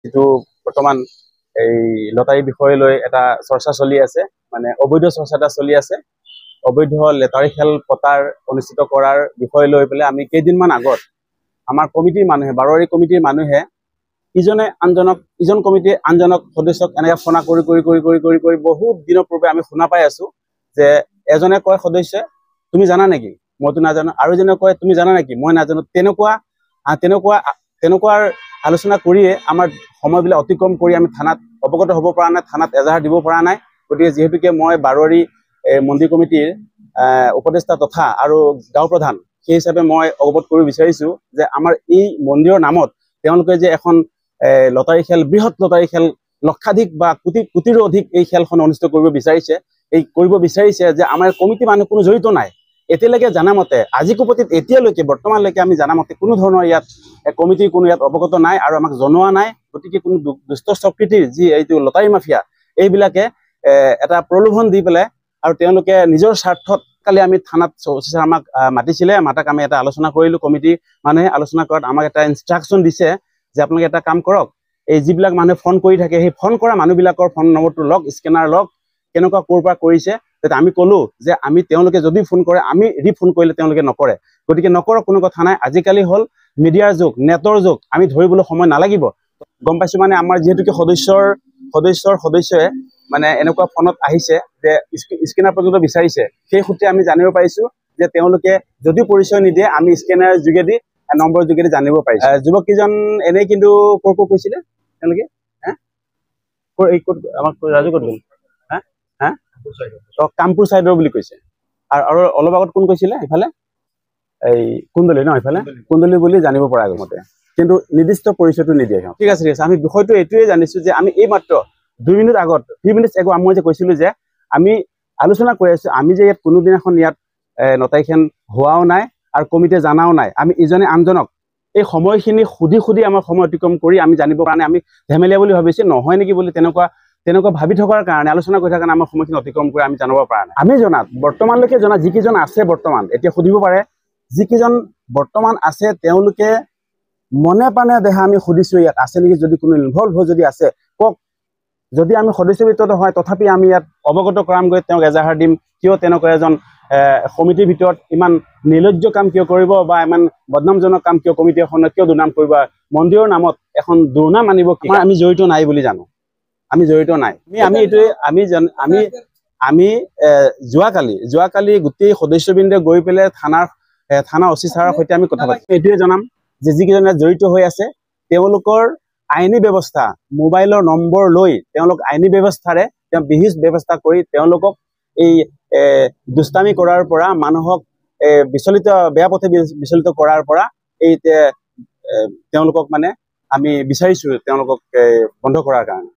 যেটো বৰ্তমান এই লটাৰী বিষয় লৈ এটা চৰ্চা চলি আছে, মানে অবৈধ চৰ্চা এটা চলি আছে। অবৈধ লটাৰী খেল পতাৰ অনুষ্ঠিত কৰাৰ বিষয় লৈ পেলাই আমি কেইদিনমান আগত আমাৰ কমিটিৰ মানুহে বাৰৱাৰী কমিটিৰ মানুহে ইজনে আনজনক ইজন কমিটিয়ে আনজনক সদস্যক এনেকৈ ফোনা কৰি বহুত দিনৰ পূৰ্বে আমি শুনা পাই আছো যে এজনে কয় সদস্যই তুমি জানা নেকি, মইতো নাজানো, আৰু এজনে কয় তুমি জানা নেকি, মই নাজানো। তেনেকুৱাৰ আলোচনা কৰিয়ে আমাৰ সময়বিলাক অতিক্ৰম কৰি আমি থানাত অৱগত হ'ব পৰা নাই, থানাত এজাহাৰ দিব পৰা নাই। গতিকে যিহেতুকে মই বাৰৱাৰী মন্দিৰ কমিটিৰ উপদেষ্টা তথা আৰু গাঁও প্ৰধান, সেই হিচাপে মই অৱগত কৰিব বিচাৰিছো যে আমাৰ এই মন্দিৰৰ নামত তেওঁলোকে যে এখন লটাৰী খেল, বৃহৎ লটাৰী খেল, লক্ষাধিক বা কোটিৰো অধিক এই খেলখন অনুষ্ঠিত কৰিব বিচাৰিছে যে আমাৰ কমিটি মানুহ কোনো জড়িত নাই। এতিয়ালৈকে জানামতে আজিকোপতিত এতিয়ালৈকে বৰ্তমানলৈকে আমি জানামতে কোনো ধৰণৰ ইয়াত কমিটিৰ কোনো ইয়াত অৱগত নাই আৰু আমাক জনোৱা নাই। গতিকে কোনো দুষ্ট চক্ৰীতিৰ যি এইটো লটাৰী মাফিয়া এইবিলাকে এটা প্ৰলোভন দি পেলাই আৰু তেওঁলোকে নিজৰ স্বাৰ্থত কালি আমি থানাত আমাক মাতিছিলে, মাতাক আমি এটা আলোচনা কৰিলো। কমিটি মানুহে আলোচনা কৰাত আমাক এটা ইনষ্ট্ৰাকশ্যন দিছে যে আপোনালোকে এটা কাম কৰক, এই যিবিলাক মানুহে ফোন কৰি থাকে সেই ফোন কৰা মানুহবিলাকৰ ফোন নম্বৰটো লওক, স্কেনাৰ লওক, কেনেকুৱা ক'ৰ পৰা কৰিছে। তেতিয়া আমি ক'লো যে আমি তেওঁলোকে যদি ফোন কৰে আমি ৰিফোন কৰিলে তেওঁলোকে নকৰে, গতিকে নকৰক, কোনো কথা নাই। আজিকালি হ'ল মিডিয়াৰ যুগ, নেটৰ যুগ, আমি ধৰিবলৈ সময় নালাগিব। গম পাইছো মানে আমাৰ যিহেতুকে সদস্যই মানে এনেকুৱা ফোনত আহিছে যে স্কেনাৰ পৰ্যন্ত বিচাৰিছে, সেই সূত্ৰে আমি জানিব পাৰিছো যে তেওঁলোকে যদি পৰিচয় নিদিয়ে আমি স্কেনাৰ যোগেদি নম্বৰৰ যোগেদি জানিব পাৰিছো। যুৱক কেইজন এনেই কিন্তু ক'ৰ কৈছিলে তেওঁলোকে আমাক ৰাজু ক'ত গ'ল কামপুৰ চাইডৰ বুলি কৈছে, আৰু অলপ আগত কোন কৈছিলে ইফালে এই কুন্দলি ন, ইফালে কুন্দলি বুলি জানিব পৰা মতে, কিন্তু নিৰ্দিষ্ট পৰিচয়টো নিদিয়ে। ঠিক আছে আমি বিষয়টো এইটোৱে জানিছো যে আমি এই মাত্ৰ 3 মিনিট আগত মই যে কৈছিলো যে আমি আলোচনা কৰি আছো, আমি যে ইয়াত কোনোদিনাখন ইয়াত লটাৰী খেল হোৱাও নাই আৰু কমিটিয়ে জানাও নাই। আমি ইজনে আনজনক এই সময়খিনি সুধি আমাৰ সময় অতিক্ৰম কৰি আমি জানিব পৰা নাই। আমি ধেমেলীয়া বুলি ভাবিছো, নহয় নেকি বুলি তেনেকুৱা ভাবি থকাৰ কাৰণে, আলোচনা কৰি থকাৰ কাৰণে আমাৰ সময়খিনি অতিক্ৰম কৰি আমি জানিব পৰা নাই। আমি জনাত বৰ্তমানলৈকে জনাত যিকেইজন আছে বৰ্তমান, এতিয়া সুধিব পাৰে, যিকেইজন বৰ্তমান আছে তেওঁলোকে মনে প্ৰাণে দেহা আমি সুধিছো ইয়াত আছে নেকি, যদি কোনো ইনভলভ হৈ যদি আছে কওক। যদি আমি সদস্যৰ ভিতৰত হয় তথাপি আমি ইয়াত অৱগত কৰামগৈ, তেওঁক এজাহাৰ দিম। কিয় তেনেকুৱা এজন সমিতিৰ ভিতৰত ইমান নিৰ্লজ্জ কাম কিয় কৰিব, বা ইমান বদনামজনক কাম কিয় কমিটি এখনে কিয় দুৰ্নাম কৰিব, মন্দিৰৰ নামত এখন দুৰ্নাম আনিব, আমি জড়িত নাই বুলি জানো, আমি জড়িত নাই। আমি এইটোৱে আমি যোৱাকালি গোটেই সদস্যবৃন্দে গৈ পেলাই থানা অচি ছাৰৰ সৈতে আমি কথা পাতিম। এইটোৱে জনাম যে যিকেইজনে জড়িত হৈ আছে তেওঁলোকৰ আইনী ব্যৱস্থা, মোবাইলৰ নম্বৰ লৈ তেওঁলোক আইনী ব্যৱস্থাৰে বিহিত ব্যৱস্থা কৰি তেওঁলোকক এই দুষ্টামি কৰাৰ পৰা, মানুহক বেয়া পথে বিচলিত কৰাৰ পৰা তেওঁলোকক মানে আমি বিচাৰিছো তেওঁলোকক বন্ধ কৰাৰ কাৰণে।